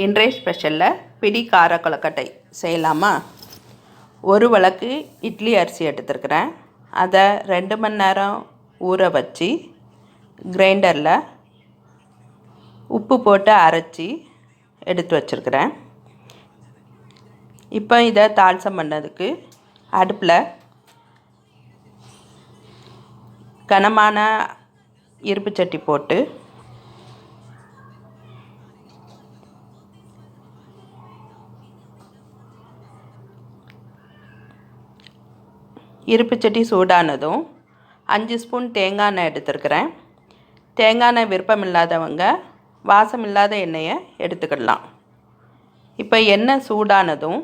இன்றைய ஸ்பெஷலில் பிடி கார கொழுக்கட்டை செய்யலாமா? ஒரு வழக்கு இட்லி அரிசி எடுத்துருக்கிறேன். அதை 2 மணி நேரம் ஊற வச்சு கிரைண்டரில் உப்பு போட்டு அரைச்சி எடுத்து வச்சுருக்கிறேன். இப்போ இதை தாளிசம் பண்ணதுக்கு அடுப்பில் கனமான இருப்பு சட்டி போட்டு இருப்பு சட்டி சூடானதும் 5 ஸ்பூன் தேங்காய் எண்ணெய் எடுத்துருக்கிறேன். தேங்காய் எண்ணெய் விருப்பம் இல்லாதவங்க வாசம் இல்லாத எண்ணெயை எடுத்துக்கிடலாம். இப்போ எண்ணெய் சூடானதும்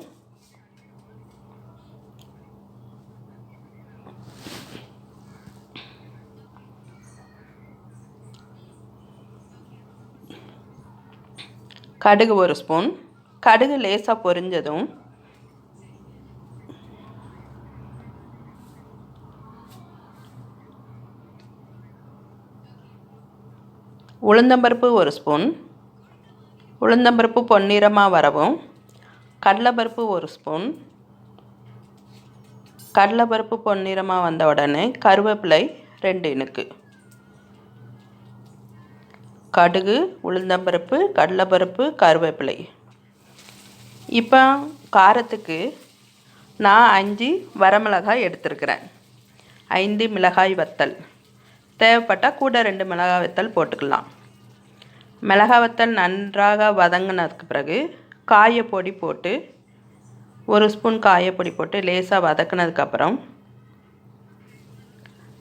கடுகு 1 ஸ்பூன். கடுகு லேசாக பொரிஞ்சதும் உளுந்தம்பருப்பு 1 ஸ்பூன். உளுந்தம்பருப்பு பொன்னிறமாக வரவும் கடலைப்பருப்பு 1 ஸ்பூன். கடலைப்பருப்பு பொன்னிறமாக வந்த உடனே கருவேப்பிலை 2 இனுக்கு. கடுகு, உளுந்தம்பருப்பு, கடலைப்பருப்பு, கருவேப்பிலை. இப்போ காரத்துக்கு நான் 5 வரமிளகாய் எடுத்துருக்கிறேன். 5 மிளகாய் வத்தல். தேவைப்பட்டால் கூட 2 மிளகாய் வத்தல் போட்டுக்கலாம். மிளகாய் வத்தல் நன்றாக வதங்கினதுக்கு பிறகு காயப்பொடி போட்டு 1 ஸ்பூன் காயப்பொடி போட்டு லேசாக வதக்கினதுக்கப்புறம்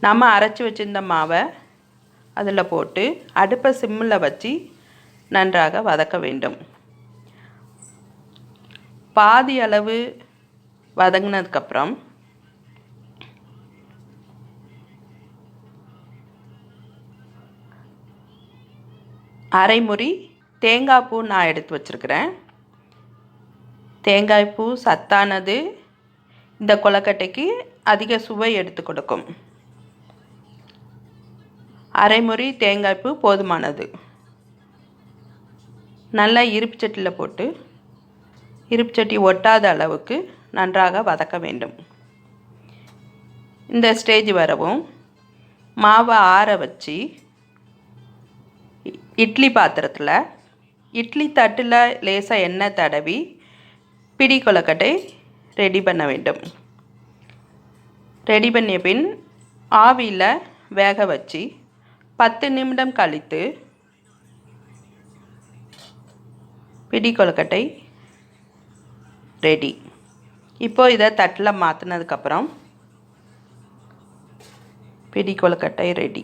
நம்ம அரைச்சி வச்சுருந்த மாவை அதில் போட்டு அடுப்பை சிம்மில் வச்சு நன்றாக வதக்க வேண்டும். பாதி அளவு வதங்கினதுக்கப்புறம் அரைமுறி தேங்காய் பூ நான் எடுத்து வச்சுருக்கிறேன். தேங்காய் பூ சத்தானது, இந்த கொழுக்கட்டைக்கு அதிக சுவை எடுத்து கொடுக்கும். அரைமுறி தேங்காய் பூ போதுமானது. நல்லா இருப்பு சட்டியில் போட்டு இருப்பு சட்டி ஒட்டாத அளவுக்கு நன்றாக வதக்க வேண்டும். இந்த ஸ்டேஜ் வரவும் மாவை ஆற வச்சு இட்லி பாத்திரத்தில் இட்லி தட்டில் லேசாக எண்ணெய் தடவி பிடி கொழுக்கட்டை ரெடி பண்ண வேண்டும். ரெடி பண்ணிய பின் ஆவியில் வேக வச்சு 10 நிமிடம் கழித்து பிடி கொழுக்கட்டை ரெடி. இப்போது இதை தட்டில் மாற்றினதுக்கப்புறம் பிடி கொழுக்கட்டை ரெடி.